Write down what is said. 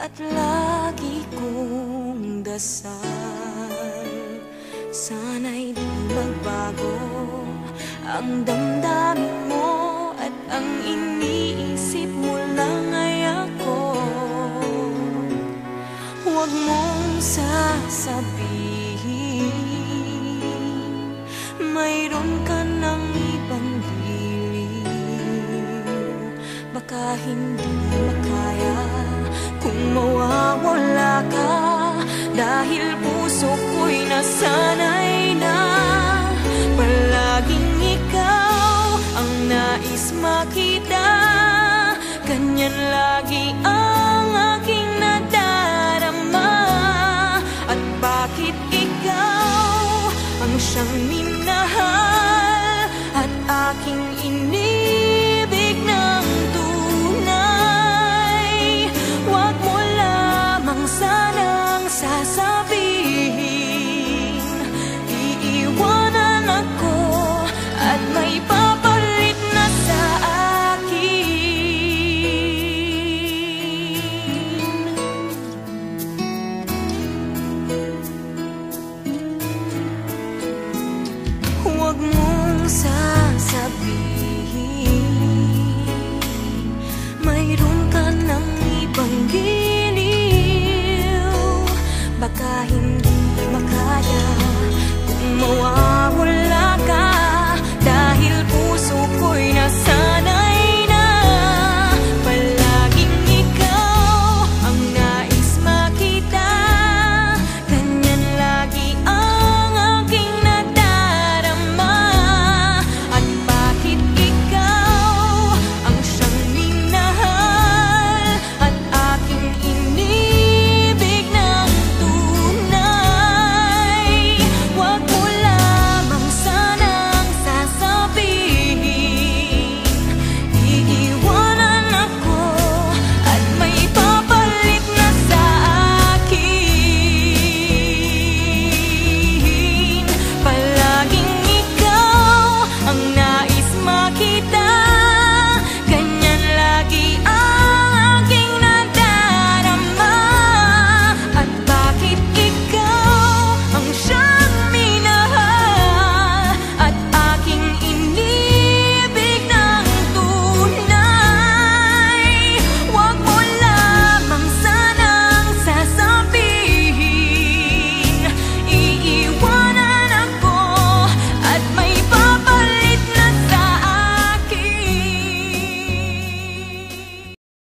at lagi kong dasal, sana'y di magbago ang damdamin mo at ang iniisip mo lang ay ako. Huwag mong sasabihin mayroon ka ng ibang giliw. Baka hindi makaya kung mawawala ka, dahil puso ko'y nasanay na palaging ikaw ang nais makita. Ganyan lagi ang aking nadarama. At bakit ikaw ang siyang minahal at aking inibig ng tunay? Huwag mo lamang sanang sasabihin iiwanan ako at may papalit na sa akin. Huwag mong sasabihin mayroon ka ng ibang giliw. Baka hindi